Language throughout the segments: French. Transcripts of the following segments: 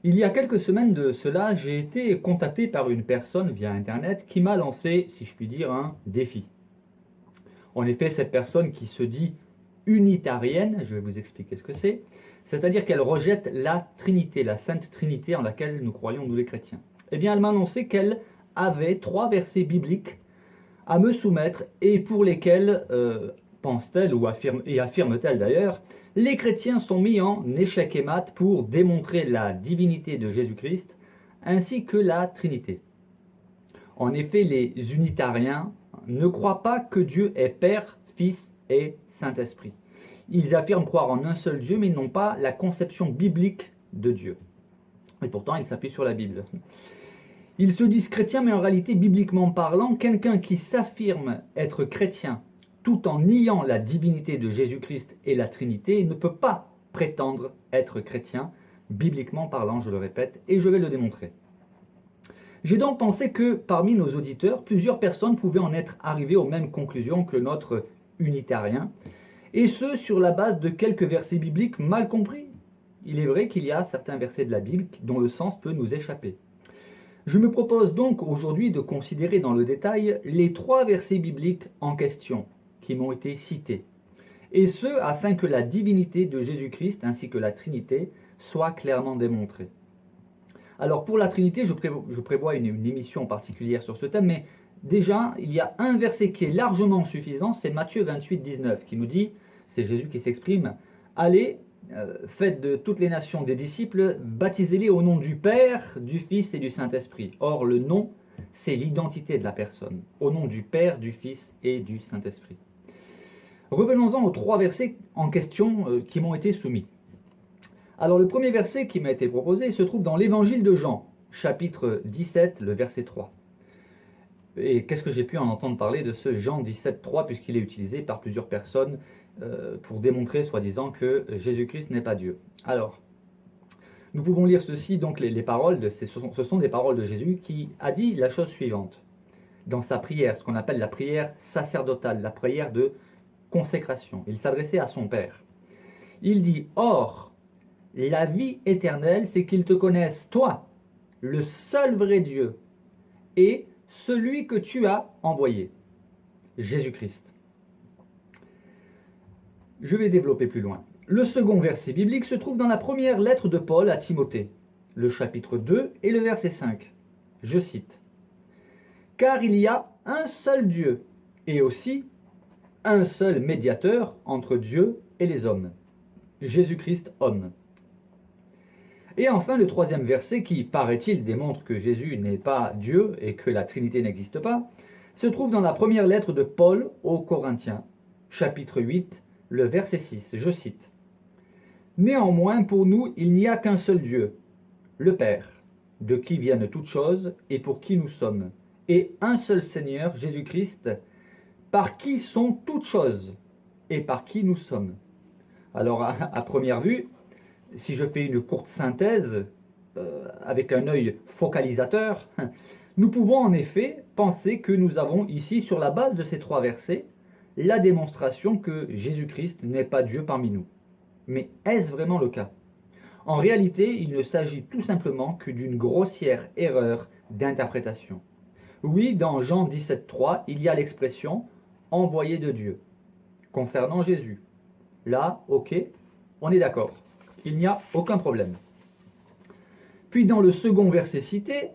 Il y a quelques semaines de cela, j'ai été contacté par une personne via Internet qui m'a lancé, si je puis dire, un défi. En effet, cette personne qui se dit unitarienne, je vais vous expliquer ce que c'est-à-dire qu'elle rejette la Trinité, la Sainte Trinité en laquelle nous croyons, nous les chrétiens. Eh bien, elle m'a annoncé qu'elle avait 3 versets bibliques à me soumettre et pour lesquels, pense-t-elle, ou affirme-t-elle d'ailleurs, les chrétiens sont mis en échec et mat pour démontrer la divinité de Jésus-Christ ainsi que la Trinité. En effet, les unitariens ne croient pas que Dieu est Père, Fils et Saint-Esprit. Ils affirment croire en un seul Dieu, mais ils n'ont pas la conception biblique de Dieu. Et pourtant, ils s'appuient sur la Bible. Ils se disent chrétiens, mais en réalité, bibliquement parlant, quelqu'un qui s'affirme être chrétien tout en niant la divinité de Jésus-Christ et la Trinité ne peut pas prétendre être chrétien, bibliquement parlant, je le répète, et je vais le démontrer. J'ai donc pensé que parmi nos auditeurs, plusieurs personnes pouvaient en être arrivées aux mêmes conclusions que notre unitarien, et ce sur la base de quelques versets bibliques mal compris. Il est vrai qu'il y a certains versets de la Bible dont le sens peut nous échapper. Je me propose donc aujourd'hui de considérer dans le détail les 3 versets bibliques en question qui m'ont été cités, et ce afin que la divinité de Jésus-Christ ainsi que la Trinité soient clairement démontrées. Alors pour la Trinité, je prévois une émission particulière sur ce thème, mais déjà il y a un verset qui est largement suffisant, c'est Matthieu 28, 19, qui nous dit, c'est Jésus qui s'exprime, « Allez, faites de toutes les nations des disciples, baptisez-les au nom du Père, du Fils et du Saint-Esprit. » Or le nom, c'est l'identité de la personne, au nom du Père, du Fils et du Saint-Esprit. Revenons-en aux 3 versets en question qui m'ont été soumis. Alors le premier verset qui m'a été proposé se trouve dans l'évangile de Jean, chapitre 17, le verset 3. Et qu'est-ce que j'ai pu en entendre parler de ce Jean 17, 3, puisqu'il est utilisé par plusieurs personnes pour démontrer, soi-disant, que Jésus-Christ n'est pas Dieu. Alors, nous pouvons lire ceci, donc les paroles, ce sont des paroles de Jésus qui a dit la chose suivante, dans sa prière, ce qu'on appelle la prière sacerdotale, la prière de consécration. Il s'adressait à son Père. Il dit, « Or, la vie éternelle, c'est qu'ils te connaissent, toi, le seul vrai Dieu, et celui que tu as envoyé, Jésus-Christ. » Je vais développer plus loin. Le second verset biblique se trouve dans la première lettre de Paul à Timothée, le chapitre 2 et le verset 5. Je cite, « Car il y a un seul Dieu, et aussi un seul médiateur entre Dieu et les hommes, Jésus-Christ homme. » Et enfin, le troisième verset qui, paraît-il, démontre que Jésus n'est pas Dieu et que la Trinité n'existe pas, se trouve dans la première lettre de Paul aux Corinthiens, chapitre 8, le verset 6. Je cite, « Néanmoins, pour nous, il n'y a qu'un seul Dieu, le Père, de qui viennent toutes choses et pour qui nous sommes, et un seul Seigneur, Jésus-Christ, par qui sont toutes choses et par qui nous sommes. » Alors, à première vue, si je fais une courte synthèse, avec un œil focalisateur, nous pouvons en effet penser que nous avons ici, sur la base de ces 3 versets, la démonstration que Jésus-Christ n'est pas Dieu parmi nous. Mais est-ce vraiment le cas? En réalité, il ne s'agit tout simplement que d'une grossière erreur d'interprétation. Oui, dans Jean 17, 3, il y a l'expression « envoyé de Dieu » concernant Jésus. Là, ok, on est d'accord. Il n'y a aucun problème. Puis dans le second verset cité,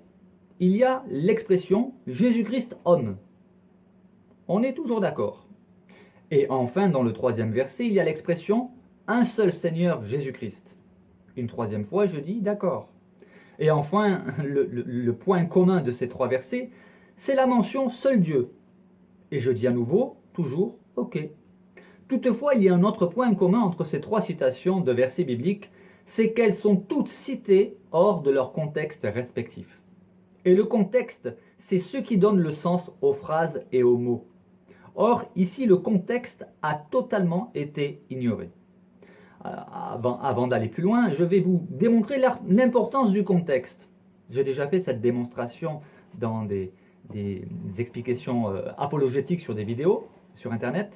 il y a l'expression « Jésus-Christ homme ». On est toujours d'accord. Et enfin, dans le troisième verset, il y a l'expression « un seul Seigneur Jésus-Christ ». Une troisième fois, je dis « d'accord ». Et enfin, le point commun de ces 3 versets, c'est la mention « seul Dieu ». Et je dis à nouveau, toujours « ok ». Toutefois, il y a un autre point commun entre ces 3 citations de versets bibliques, c'est qu'elles sont toutes citées hors de leur contexte respectif. Et le contexte, c'est ce qui donne le sens aux phrases et aux mots. Or, ici, le contexte a totalement été ignoré. Avant d'aller plus loin, je vais vous démontrer l'importance du contexte. J'ai déjà fait cette démonstration dans des explications apologétiques sur des vidéos sur Internet.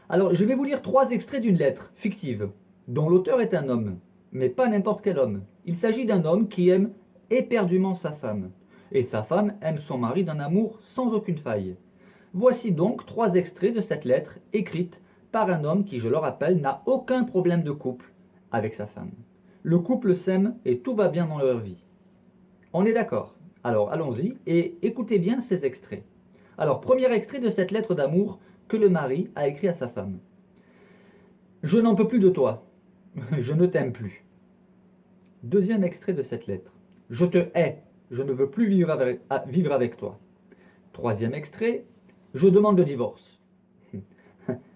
Alors, je vais vous lire 3 extraits d'une lettre fictive, dont l'auteur est un homme, mais pas n'importe quel homme. Il s'agit d'un homme qui aime éperdument sa femme, et sa femme aime son mari d'un amour sans aucune faille. Voici donc 3 extraits de cette lettre écrite par un homme qui, je le rappelle, n'a aucun problème de couple avec sa femme. Le couple s'aime et tout va bien dans leur vie. On est d'accord? Alors allons-y et écoutez bien ces extraits. Alors, premier extrait de cette lettre d'amour que le mari a écrit à sa femme. Je n'en peux plus de toi, je ne t'aime plus. Deuxième extrait de cette lettre. Je te hais, je ne veux plus vivre avec toi. Troisième extrait. Je demande le divorce.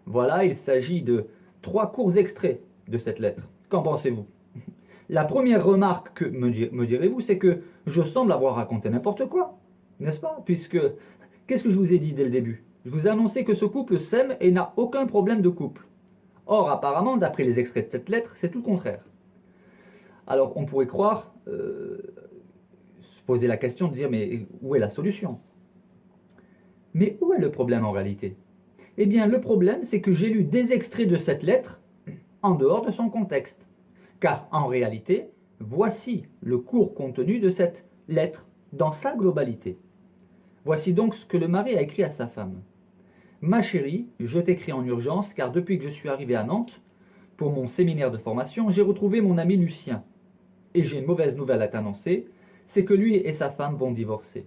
Voilà, il s'agit de 3 courts extraits de cette lettre. Qu'en pensez-vous? La première remarque que me direz-vous, c'est que je semble avoir raconté n'importe quoi, n'est-ce pas? Puisque, qu'est-ce que je vous ai dit dès le début? Je vous ai annoncé que ce couple s'aime et n'a aucun problème de couple. Or, apparemment, d'après les extraits de cette lettre, c'est tout le contraire. Alors, on pourrait croire, se poser la question de dire, mais où est la solution? Mais où est le problème en réalité? Eh bien, le problème, c'est que j'ai lu des extraits de cette lettre en dehors de son contexte. Car, en réalité, voici le court contenu de cette lettre dans sa globalité. Voici donc ce que le mari a écrit à sa femme. Ma chérie, je t'écris en urgence car depuis que je suis arrivé à Nantes, pour mon séminaire de formation, j'ai retrouvé mon ami Lucien. Et j'ai une mauvaise nouvelle à t'annoncer, c'est que lui et sa femme vont divorcer.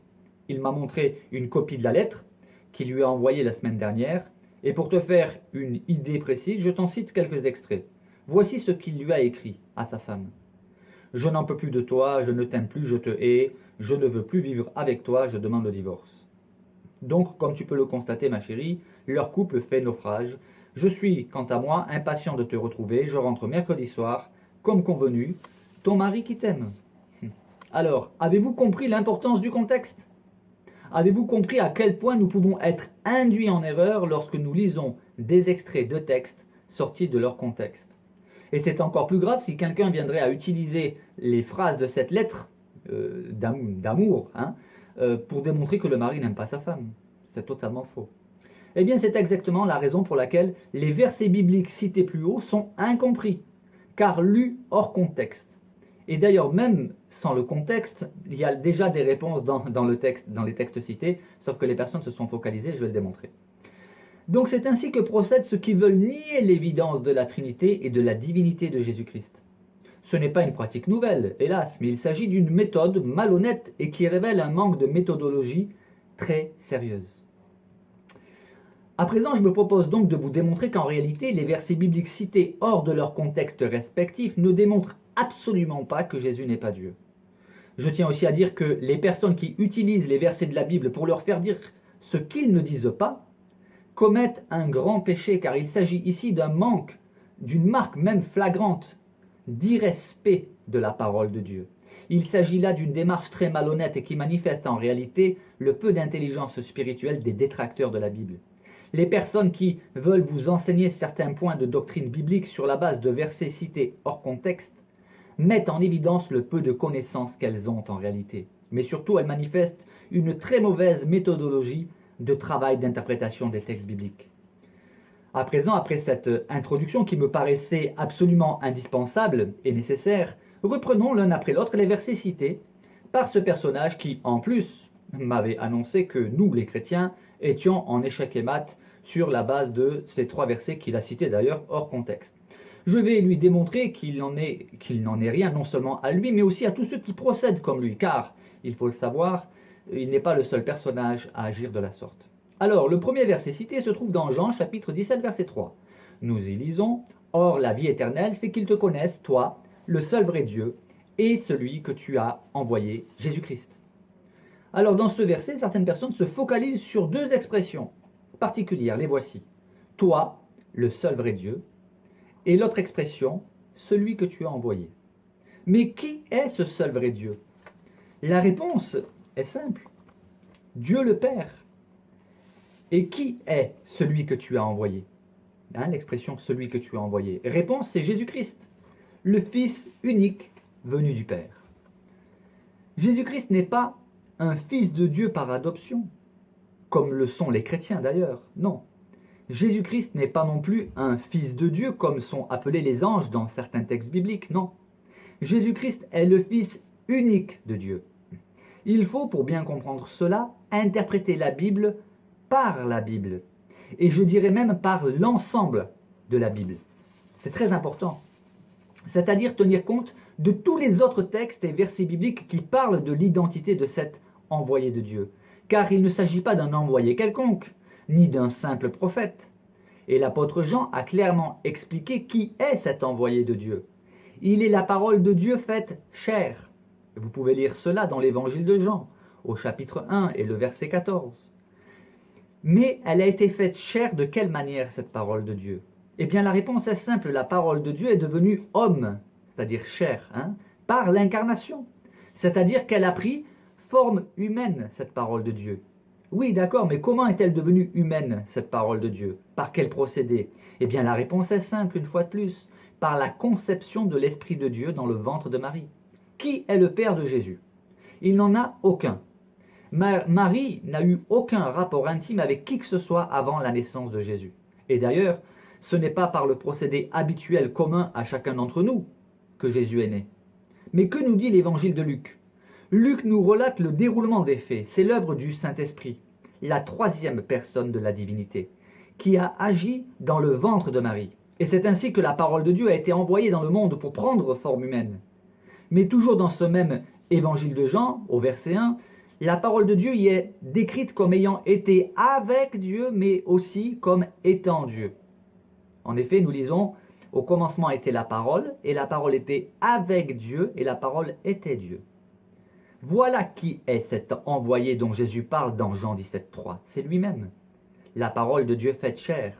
Il m'a montré une copie de la lettre qu'il lui a envoyée la semaine dernière, et pour te faire une idée précise, je t'en cite quelques extraits. Voici ce qu'il lui a écrit à sa femme. Je n'en peux plus de toi, je ne t'aime plus, je te hais, je ne veux plus vivre avec toi, je demande le divorce. Donc, comme tu peux le constater, ma chérie, leur couple fait naufrage. Je suis, quant à moi, impatient de te retrouver, je rentre mercredi soir, comme convenu, ton mari qui t'aime. Alors, avez-vous compris l'importance du contexte? Avez-vous compris à quel point nous pouvons être induits en erreur lorsque nous lisons des extraits de textes sortis de leur contexte? Et c'est encore plus grave si quelqu'un viendrait à utiliser les phrases de cette lettre d'amour pour démontrer que le mari n'aime pas sa femme. C'est totalement faux. Eh bien, c'est exactement la raison pour laquelle les versets bibliques cités plus haut sont incompris, car lus hors contexte. Et d'ailleurs, même sans le contexte, il y a déjà des réponses dans les textes cités, sauf que les personnes se sont focalisées, je vais le démontrer. Donc c'est ainsi que procèdent ceux qui veulent nier l'évidence de la Trinité et de la divinité de Jésus-Christ. Ce n'est pas une pratique nouvelle, hélas, mais il s'agit d'une méthode malhonnête et qui révèle un manque de méthodologie très sérieuse. À présent, je me propose donc de vous démontrer qu'en réalité, les versets bibliques cités hors de leur contexte respectif ne démontrent absolument pas que Jésus n'est pas Dieu. Je tiens aussi à dire que les personnes qui utilisent les versets de la Bible pour leur faire dire ce qu'ils ne disent pas, commettent un grand péché, car il s'agit ici d'un manque, d'une marque même flagrante, d'irrespect de la parole de Dieu. Il s'agit là d'une démarche très malhonnête et qui manifeste en réalité le peu d'intelligence spirituelle des détracteurs de la Bible. Les personnes qui veulent vous enseigner certains points de doctrine biblique sur la base de versets cités hors contexte mettent en évidence le peu de connaissances qu'elles ont en réalité. Mais surtout, elles manifestent une très mauvaise méthodologie de travail d'interprétation des textes bibliques. À présent, après cette introduction qui me paraissait absolument indispensable et nécessaire, reprenons l'un après l'autre les versets cités par ce personnage qui, en plus, m'avait annoncé que nous, les chrétiens, étions en échec et mat sur la base de ces 3 versets qu'il a cités d'ailleurs hors contexte. Je vais lui démontrer qu'il n'en est rien non seulement à lui, mais aussi à tous ceux qui procèdent comme lui, car, il faut le savoir, il n'est pas le seul personnage à agir de la sorte. Alors, le premier verset cité se trouve dans Jean, chapitre 17, verset 3. Nous y lisons « Or, la vie éternelle, c'est qu'ils te connaissent, toi, le seul vrai Dieu, et celui que tu as envoyé, Jésus-Christ. » Alors, dans ce verset, certaines personnes se focalisent sur 2 expressions particulières, les voici. « Toi, le seul vrai Dieu » et l'autre expression « celui que tu as envoyé ». Mais qui est ce seul vrai Dieu? La réponse est simple. Dieu le Père. Et qui est celui que tu as envoyé? L'expression « celui que tu as envoyé ». Réponse, c'est Jésus-Christ, le Fils unique venu du Père. Jésus-Christ n'est pas un fils de Dieu par adoption, comme le sont les chrétiens d'ailleurs, non. Jésus-Christ n'est pas non plus un fils de Dieu comme sont appelés les anges dans certains textes bibliques, non. Jésus-Christ est le Fils unique de Dieu. Il faut, pour bien comprendre cela, interpréter la Bible par la Bible. Et je dirais même par l'ensemble de la Bible. C'est très important. C'est-à-dire tenir compte de tous les autres textes et versets bibliques qui parlent de l'identité de cet envoyé de Dieu. Car il ne s'agit pas d'un envoyé quelconque, ni d'un simple prophète. Et l'apôtre Jean a clairement expliqué qui est cet envoyé de Dieu. Il est la parole de Dieu faite chair. Vous pouvez lire cela dans l'évangile de Jean, au chapitre 1 et le verset 14. Mais elle a été faite chair de quelle manière, cette parole de Dieu? Eh bien, la réponse est simple, la parole de Dieu est devenue homme, c'est-à-dire chair, par l'incarnation. C'est-à-dire qu'elle a pris forme humaine, cette parole de Dieu. Oui, d'accord, mais comment est-elle devenue humaine, cette parole de Dieu? Par quel procédé? Eh bien, la réponse est simple, une fois de plus, par la conception de l'Esprit de Dieu dans le ventre de Marie. Qui est le père de Jésus? Il n'en a aucun. Marie n'a eu aucun rapport intime avec qui que ce soit avant la naissance de Jésus. Et d'ailleurs, ce n'est pas par le procédé habituel commun à chacun d'entre nous que Jésus est né. Mais que nous dit l'évangile de Luc? Luc nous relate le déroulement des faits. C'est l'œuvre du Saint-Esprit, la troisième personne de la divinité, qui a agi dans le ventre de Marie. Et c'est ainsi que la parole de Dieu a été envoyée dans le monde pour prendre forme humaine. Mais toujours dans ce même évangile de Jean, au verset 1, la parole de Dieu y est décrite comme ayant été avec Dieu, mais aussi comme étant Dieu. En effet, nous lisons, au commencement était la parole, et la parole était avec Dieu, et la parole était Dieu. Voilà qui est cet envoyé dont Jésus parle dans Jean 17,3. C'est lui-même, la parole de Dieu faite chair.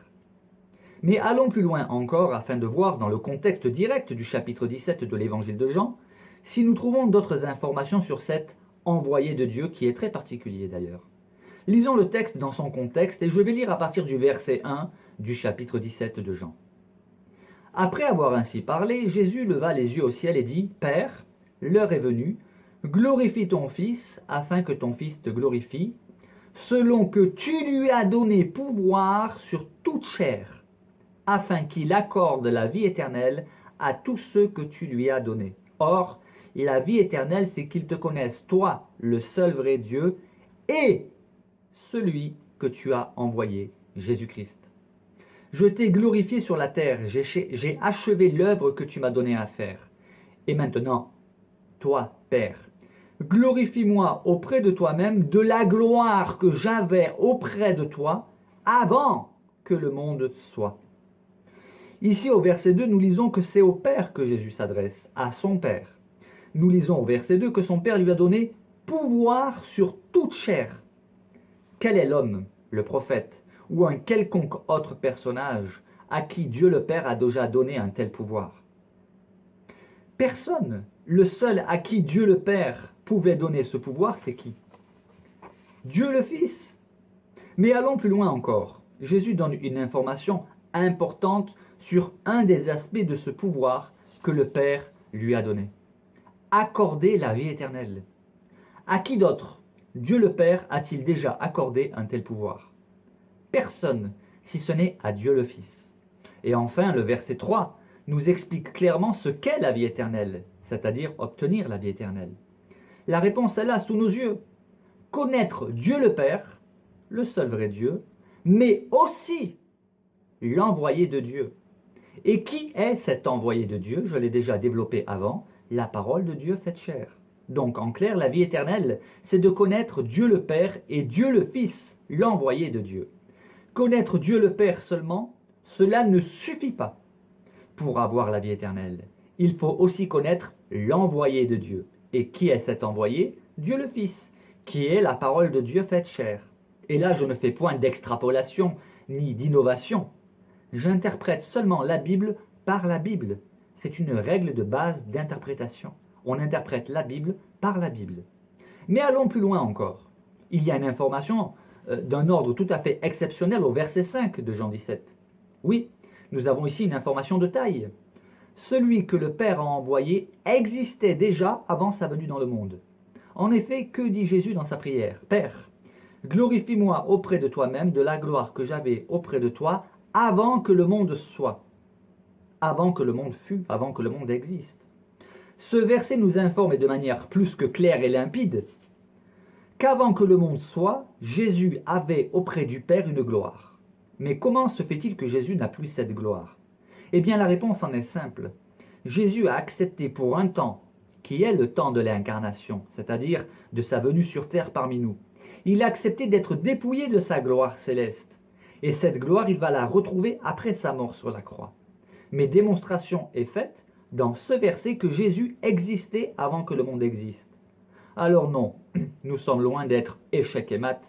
Mais allons plus loin encore, afin de voir dans le contexte direct du chapitre 17 de l'évangile de Jean, si nous trouvons d'autres informations sur cet envoyé de Dieu, qui est très particulier d'ailleurs. Lisons le texte dans son contexte, et je vais lire à partir du verset 1 du chapitre 17 de Jean. Après avoir ainsi parlé, Jésus leva les yeux au ciel et dit, « Père, l'heure est venue, glorifie ton Fils, afin que ton Fils te glorifie, selon que tu lui as donné pouvoir sur toute chair, afin qu'il accorde la vie éternelle à tous ceux que tu lui as donnés. Or, la vie éternelle, c'est qu'ils te connaissent, toi, le seul vrai Dieu, et celui que tu as envoyé, Jésus-Christ. Je t'ai glorifié sur la terre, j'ai achevé l'œuvre que tu m'as donnée à faire. Et maintenant, toi, Père, glorifie-moi auprès de toi-même de la gloire que j'avais auprès de toi avant que le monde soit. » Ici, au verset 2, nous lisons que c'est au Père que Jésus s'adresse, à son Père. Nous lisons au verset 2 que son Père lui a donné pouvoir sur toute chair. Quel est l'homme, le prophète, ou un quelconque autre personnage à qui Dieu le Père a déjà donné un tel pouvoir? Personne. Le seul à qui Dieu le Père pouvait donner ce pouvoir, c'est qui? Dieu le Fils. Mais allons plus loin encore. Jésus donne une information importante sur un des aspects de ce pouvoir que le Père lui a donné. Accorder la vie éternelle. À qui d'autre Dieu le Père a-t-il déjà accordé un tel pouvoir? Personne, si ce n'est à Dieu le Fils. Et enfin, le verset 3 nous explique clairement ce qu'est la vie éternelle, c'est-à-dire obtenir la vie éternelle. La réponse est là, sous nos yeux. Connaître Dieu le Père, le seul vrai Dieu, mais aussi l'envoyé de Dieu. Et qui est cet envoyé de Dieu? Je l'ai déjà développé avant, la parole de Dieu faite chair. Donc, en clair, la vie éternelle, c'est de connaître Dieu le Père et Dieu le Fils, l'envoyé de Dieu. Connaître Dieu le Père seulement, cela ne suffit pas pour avoir la vie éternelle. Il faut aussi connaître l'envoyé de Dieu. Et qui est cet envoyé? Dieu le Fils, qui est la parole de Dieu faite chair. Et là, je ne fais point d'extrapolation ni d'innovation. J'interprète seulement la Bible par la Bible. C'est une règle de base d'interprétation. On interprète la Bible par la Bible. Mais allons plus loin encore. Il y a une information d'un ordre tout à fait exceptionnel au verset 5 de Jean 17. Oui, nous avons ici une information de taille. Celui que le Père a envoyé existait déjà avant sa venue dans le monde. En effet, que dit Jésus dans sa prière? Père, glorifie-moi auprès de toi-même de la gloire que j'avais auprès de toi avant que le monde soit, avant que le monde fût, avant que le monde existe. Ce verset nous informe de manière plus que claire et limpide qu'avant que le monde soit, Jésus avait auprès du Père une gloire. Mais comment se fait-il que Jésus n'a plus cette gloire? Eh bien, la réponse en est simple. Jésus a accepté pour un temps, qui est le temps de l'incarnation, c'est-à-dire de sa venue sur terre parmi nous. Il a accepté d'être dépouillé de sa gloire céleste. Et cette gloire, il va la retrouver après sa mort sur la croix. Mais démonstration est faite dans ce verset que Jésus existait avant que le monde existe. Alors non, nous sommes loin d'être échec et mat,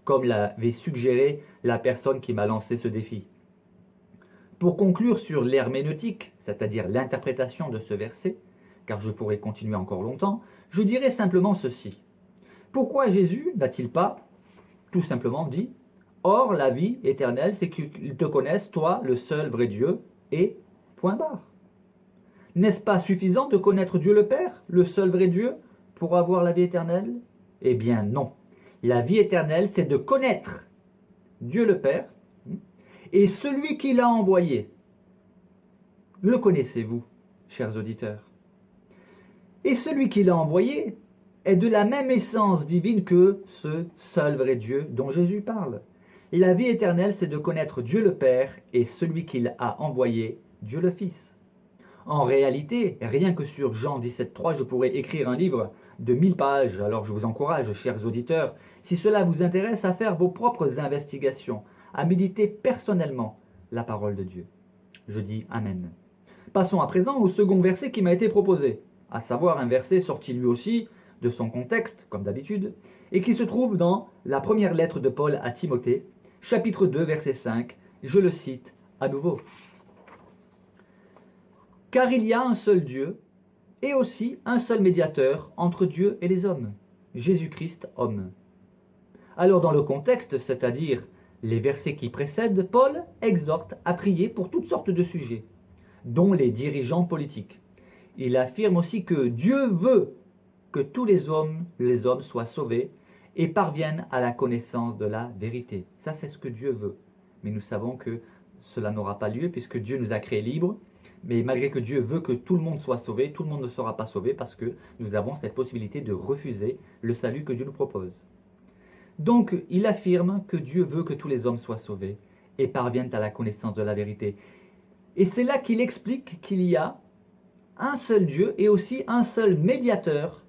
comme l'avait suggéré la personne qui m'a lancé ce défi. Pour conclure sur l'herméneutique, c'est-à-dire l'interprétation de ce verset, car je pourrais continuer encore longtemps, je dirais simplement ceci. Pourquoi Jésus n'a-t-il pas tout simplement dit « Or, la vie éternelle, c'est qu'ils te connaissent, toi, le seul vrai Dieu, et point barre ». N'est-ce pas suffisant de connaître Dieu le Père, le seul vrai Dieu, pour avoir la vie éternelle? Eh bien non. La vie éternelle, c'est de connaître Dieu le Père et celui qui l'a envoyé. Le connaissez-vous, chers auditeurs? Et celui qui l'a envoyé est de la même essence divine que ce seul vrai Dieu dont Jésus parle. Et la vie éternelle, c'est de connaître Dieu le Père et celui qu'il a envoyé, Dieu le Fils. En réalité, rien que sur Jean 17,3, je pourrais écrire un livre de 1000 pages. Alors je vous encourage, chers auditeurs, si cela vous intéresse, à faire vos propres investigations, à méditer personnellement la parole de Dieu. Je dis Amen. Passons à présent au second verset qui m'a été proposé, à savoir un verset sorti lui aussi de son contexte, comme d'habitude, et qui se trouve dans la première lettre de Paul à Timothée, chapitre 2, verset 5. Je le cite à nouveau. Car il y a un seul Dieu, et aussi un seul médiateur entre Dieu et les hommes, Jésus-Christ homme. Alors dans le contexte, c'est-à-dire les versets qui précèdent, Paul exhorte à prier pour toutes sortes de sujets, dont les dirigeants politiques. Il affirme aussi que Dieu veut que tous les hommes soient sauvés et parviennent à la connaissance de la vérité. Ça, c'est ce que Dieu veut. Mais nous savons que cela n'aura pas lieu puisque Dieu nous a créés libres. Mais malgré que Dieu veut que tout le monde soit sauvé, tout le monde ne sera pas sauvé parce que nous avons cette possibilité de refuser le salut que Dieu nous propose. Donc, il affirme que Dieu veut que tous les hommes soient sauvés et parviennent à la connaissance de la vérité. Et c'est là qu'il explique qu'il y a un seul Dieu et aussi un seul médiateur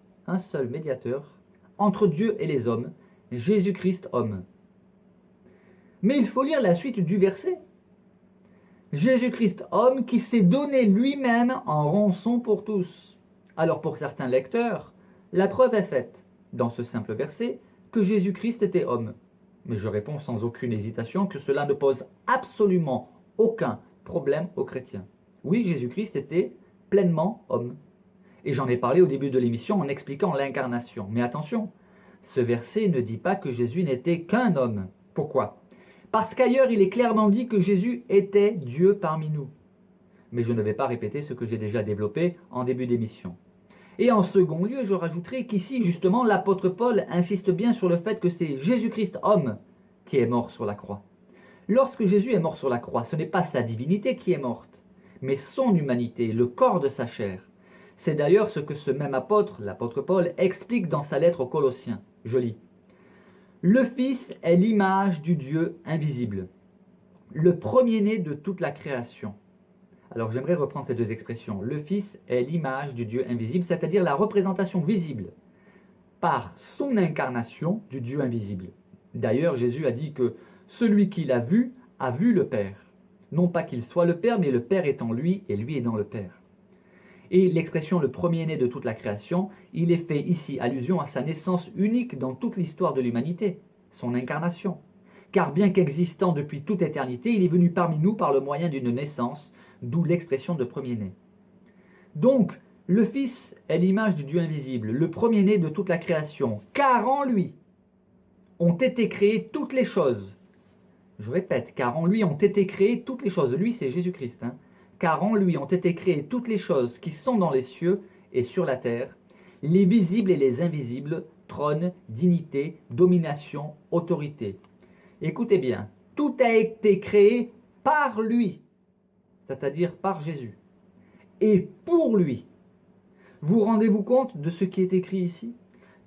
entre Dieu et les hommes, Jésus-Christ homme. Mais il faut lire la suite du verset. Jésus-Christ homme qui s'est donné lui-même en rançon pour tous. Alors pour certains lecteurs, la preuve est faite, dans ce simple verset, que Jésus-Christ était homme. Mais je réponds sans aucune hésitation que cela ne pose absolument aucun problème aux chrétiens. Oui, Jésus-Christ était pleinement homme. Et j'en ai parlé au début de l'émission en expliquant l'incarnation. Mais attention, ce verset ne dit pas que Jésus n'était qu'un homme. Pourquoi ? Parce qu'ailleurs, il est clairement dit que Jésus était Dieu parmi nous. Mais je ne vais pas répéter ce que j'ai déjà développé en début d'émission. Et en second lieu, je rajouterai qu'ici, justement, l'apôtre Paul insiste bien sur le fait que c'est Jésus-Christ homme qui est mort sur la croix. Lorsque Jésus est mort sur la croix, ce n'est pas sa divinité qui est morte, mais son humanité, le corps de sa chair. C'est d'ailleurs ce que ce même apôtre, l'apôtre Paul, explique dans sa lettre aux Colossiens. Je lis. Le Fils est l'image du Dieu invisible, le premier-né de toute la création. Alors j'aimerais reprendre ces deux expressions. Le Fils est l'image du Dieu invisible, c'est-à-dire la représentation visible par son incarnation du Dieu invisible. D'ailleurs, Jésus a dit que celui qui l'a vu a vu le Père. Non pas qu'il soit le Père, mais le Père est en lui et lui est dans le Père. Et l'expression le premier-né de toute la création, il est fait ici allusion à sa naissance unique dans toute l'histoire de l'humanité, son incarnation. Car bien qu'existant depuis toute éternité, il est venu parmi nous par le moyen d'une naissance, d'où l'expression de premier-né. Donc, le Fils est l'image du Dieu invisible, le premier-né de toute la création, car en lui ont été créées toutes les choses. Je répète, car en lui ont été créées toutes les choses. Lui, c'est Jésus-Christ, car en lui ont été créées toutes les choses qui sont dans les cieux et sur la terre, les visibles et les invisibles, trône, dignité, domination, autorité. Écoutez bien, tout a été créé par lui, c'est-à-dire par Jésus, et pour lui. Vous rendez-vous compte de ce qui est écrit ici?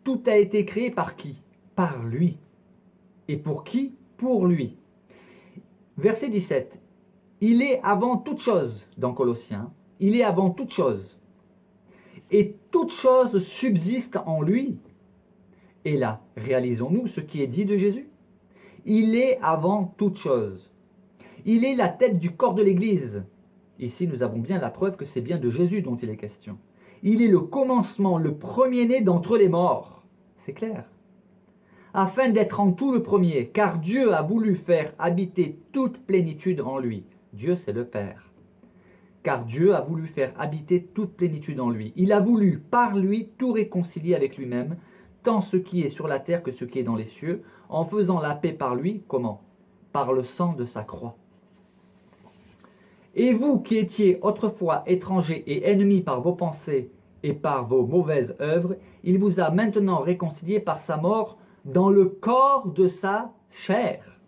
Tout a été créé par qui? Par lui. Et pour qui? Pour lui. Verset 17. Il est avant toute chose, dans Colossiens, il est avant toute chose. Et toute chose subsiste en lui. Et là, réalisons-nous ce qui est dit de Jésus. Il est avant toute chose. Il est la tête du corps de l'Église. Ici, nous avons bien la preuve que c'est bien de Jésus dont il est question. Il est le commencement, le premier-né d'entre les morts. C'est clair. Afin d'être en tout le premier, car Dieu a voulu faire habiter toute plénitude en lui. Dieu, c'est le Père. Car Dieu a voulu faire habiter toute plénitude en lui. Il a voulu, par lui, tout réconcilier avec lui-même, tant ce qui est sur la terre que ce qui est dans les cieux, en faisant la paix par lui, comment? Par le sang de sa croix. Et vous qui étiez autrefois étrangers et ennemis par vos pensées et par vos mauvaises œuvres, il vous a maintenant réconciliés par sa mort dans le corps de sa chair.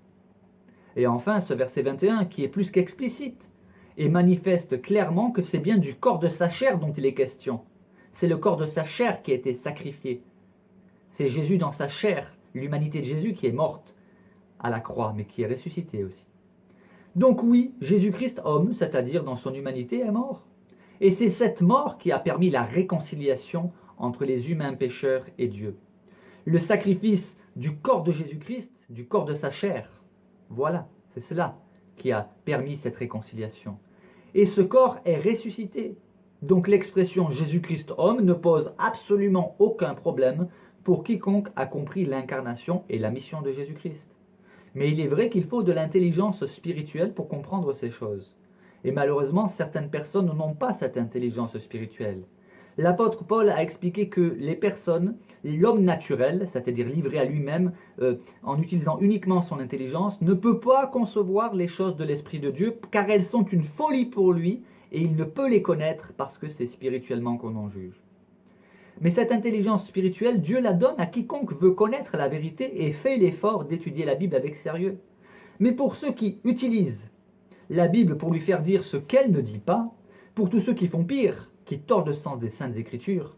Et enfin, ce verset 21 qui est plus qu'explicite et manifeste clairement que c'est bien du corps de sa chair dont il est question. C'est le corps de sa chair qui a été sacrifié. C'est Jésus dans sa chair, l'humanité de Jésus qui est morte à la croix, mais qui est ressuscitée aussi. Donc oui, Jésus-Christ homme, c'est-à-dire dans son humanité, est mort. Et c'est cette mort qui a permis la réconciliation entre les humains pécheurs et Dieu. Le sacrifice du corps de Jésus-Christ, du corps de sa chair, voilà, c'est cela qui a permis cette réconciliation. Et ce corps est ressuscité. Donc l'expression Jésus-Christ homme ne pose absolument aucun problème pour quiconque a compris l'incarnation et la mission de Jésus-Christ. Mais il est vrai qu'il faut de l'intelligence spirituelle pour comprendre ces choses. Et malheureusement, certaines personnes n'ont pas cette intelligence spirituelle. L'apôtre Paul a expliqué que les personnes, l'homme naturel, c'est-à-dire livré à lui-même, en utilisant uniquement son intelligence, ne peut pas concevoir les choses de l'Esprit de Dieu, car elles sont une folie pour lui, et il ne peut les connaître parce que c'est spirituellement qu'on en juge. Mais cette intelligence spirituelle, Dieu la donne à quiconque veut connaître la vérité et fait l'effort d'étudier la Bible avec sérieux. Mais pour ceux qui utilisent la Bible pour lui faire dire ce qu'elle ne dit pas, pour tous ceux qui font pire, qui tordent le sens des Saintes Écritures,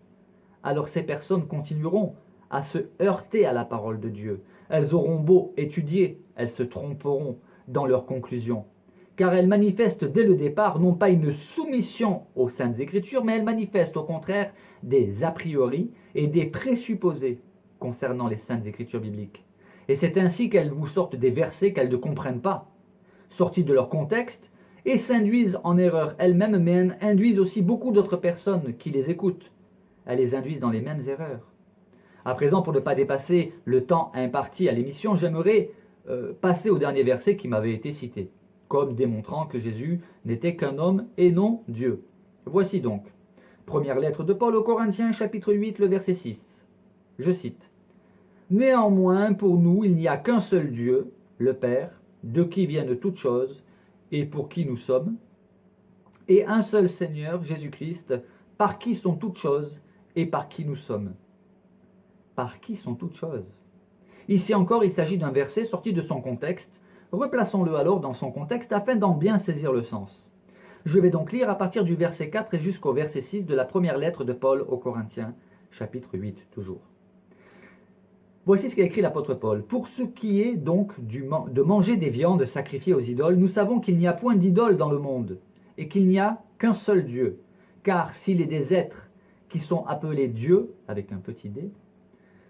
alors ces personnes continueront à se heurter à la parole de Dieu. Elles auront beau étudier, elles se tromperont dans leurs conclusions. Car elles manifestent dès le départ non pas une soumission aux Saintes Écritures, mais elles manifestent au contraire des a priori et des présupposés concernant les Saintes Écritures bibliques. Et c'est ainsi qu'elles vous sortent des versets qu'elles ne comprennent pas, sortis de leur contexte, et s'induisent en erreur elles-mêmes, mais induisent aussi beaucoup d'autres personnes qui les écoutent. Elles les induisent dans les mêmes erreurs. À présent, pour ne pas dépasser le temps imparti à l'émission, j'aimerais passer au dernier verset qui m'avait été cité, comme démontrant que Jésus n'était qu'un homme et non Dieu. Voici donc, première lettre de Paul aux Corinthiens, chapitre 8, le verset 6. Je cite. « Néanmoins, pour nous, il n'y a qu'un seul Dieu, le Père, de qui viennent toutes choses, et pour qui nous sommes, et un seul Seigneur, Jésus-Christ, par qui sont toutes choses, et par qui nous sommes. » Par qui sont toutes choses? Ici encore, il s'agit d'un verset sorti de son contexte. Replaçons-le alors dans son contexte afin d'en bien saisir le sens. Je vais donc lire à partir du verset 4 et jusqu'au verset 6 de la première lettre de Paul aux Corinthiens, chapitre 8 toujours. Voici ce qu'a écrit l'apôtre Paul. « Pour ce qui est donc de manger des viandes sacrifiées aux idoles, nous savons qu'il n'y a point d'idole dans le monde, et qu'il n'y a qu'un seul Dieu. Car s'il est des êtres qui sont appelés dieux, avec un petit d,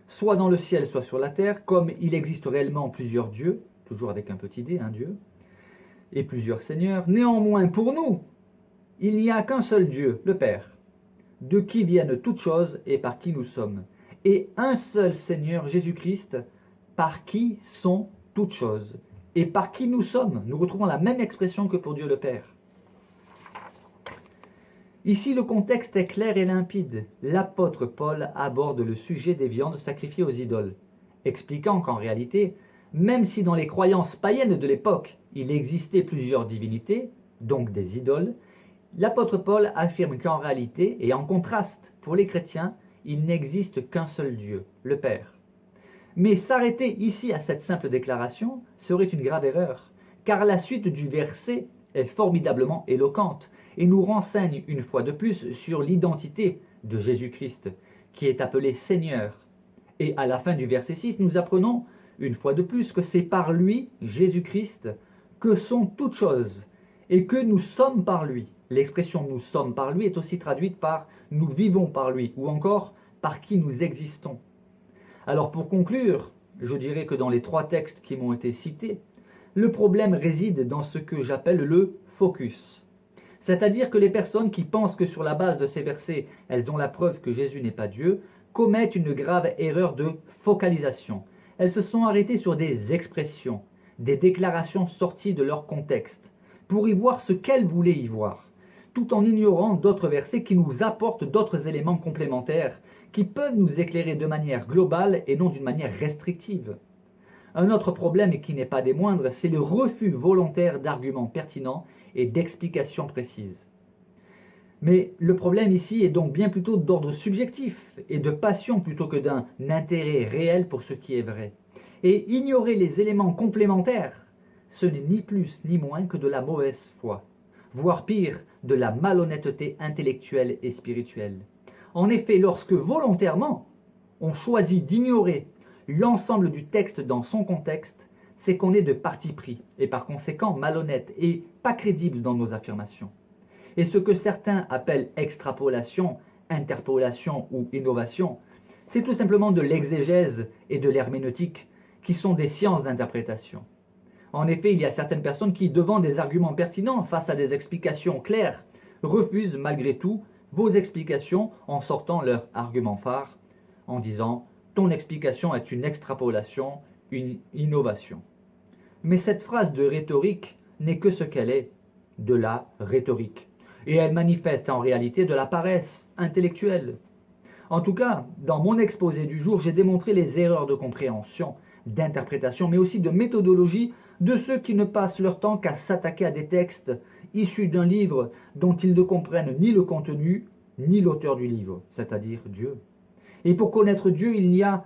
soit dans le ciel, soit sur la terre, comme il existe réellement plusieurs dieux, toujours avec un petit d, un Dieu, et plusieurs seigneurs, néanmoins pour nous, il n'y a qu'un seul Dieu, le Père, de qui viennent toutes choses et par qui nous sommes, et un seul Seigneur Jésus-Christ, par qui sont toutes choses, et par qui nous sommes. » Nous retrouvons la même expression que pour Dieu le Père. Ici, le contexte est clair et limpide. L'apôtre Paul aborde le sujet des viandes sacrifiées aux idoles, expliquant qu'en réalité, même si dans les croyances païennes de l'époque, il existait plusieurs divinités, donc des idoles, l'apôtre Paul affirme qu'en réalité, et en contraste pour les chrétiens, il n'existe qu'un seul Dieu, le Père. Mais s'arrêter ici à cette simple déclaration serait une grave erreur, car la suite du verset est formidablement éloquente et nous renseigne une fois de plus sur l'identité de Jésus-Christ, qui est appelé Seigneur. Et à la fin du verset 6, nous apprenons, une fois de plus, que c'est par lui, Jésus-Christ, que sont toutes choses, et que nous sommes par lui. L'expression « nous sommes par lui » est aussi traduite par « nous vivons par lui » ou encore « par qui nous existons ». Alors pour conclure, je dirais que dans les 3 textes qui m'ont été cités, le problème réside dans ce que j'appelle le focus. C'est-à-dire que les personnes qui pensent que sur la base de ces versets, elles ont la preuve que Jésus n'est pas Dieu, commettent une grave erreur de focalisation. Elles se sont arrêtées sur des expressions, des déclarations sorties de leur contexte, pour y voir ce qu'elles voulaient y voir, tout en ignorant d'autres versets qui nous apportent d'autres éléments complémentaires, qui peuvent nous éclairer de manière globale et non d'une manière restrictive. Un autre problème, et qui n'est pas des moindres, c'est le refus volontaire d'arguments pertinents et d'explications précises. Mais le problème ici est donc bien plutôt d'ordre subjectif et de passion plutôt que d'un intérêt réel pour ce qui est vrai. Et ignorer les éléments complémentaires, ce n'est ni plus ni moins que de la mauvaise foi, voire pire, de la malhonnêteté intellectuelle et spirituelle. En effet, lorsque volontairement on choisit d'ignorer l'ensemble du texte dans son contexte, c'est qu'on est de parti pris et par conséquent malhonnête et pas crédible dans nos affirmations. Et ce que certains appellent extrapolation, interpolation ou innovation, c'est tout simplement de l'exégèse et de l'herméneutique, qui sont des sciences d'interprétation. En effet, il y a certaines personnes qui, devant des arguments pertinents face à des explications claires, refusent malgré tout vos explications en sortant leur argument phare, en disant « ton explication est une extrapolation, une innovation ». Mais cette phrase de rhétorique n'est que ce qu'elle est, de la rhétorique. Et elle manifeste en réalité de la paresse intellectuelle. En tout cas, dans mon exposé du jour, j'ai démontré les erreurs de compréhension, d'interprétation, mais aussi de méthodologie de ceux qui ne passent leur temps qu'à s'attaquer à des textes issus d'un livre dont ils ne comprennent ni le contenu, ni l'auteur du livre, c'est-à-dire Dieu. Et pour connaître Dieu, il y a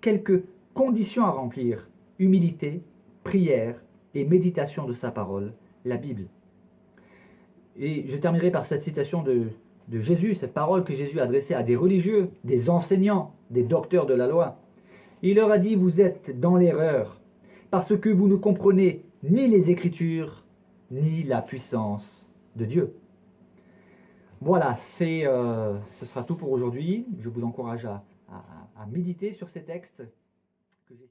quelques conditions à remplir: humilité, prière et méditation de sa parole, la Bible. Et je terminerai par cette citation de Jésus, cette parole que Jésus a adressée à des religieux, des enseignants, des docteurs de la loi. Il leur a dit « Vous êtes dans l'erreur, parce que vous ne comprenez ni les Écritures, ni la puissance de Dieu. » Voilà, ce sera tout pour aujourd'hui. Je vous encourage à méditer sur ces textes que j'ai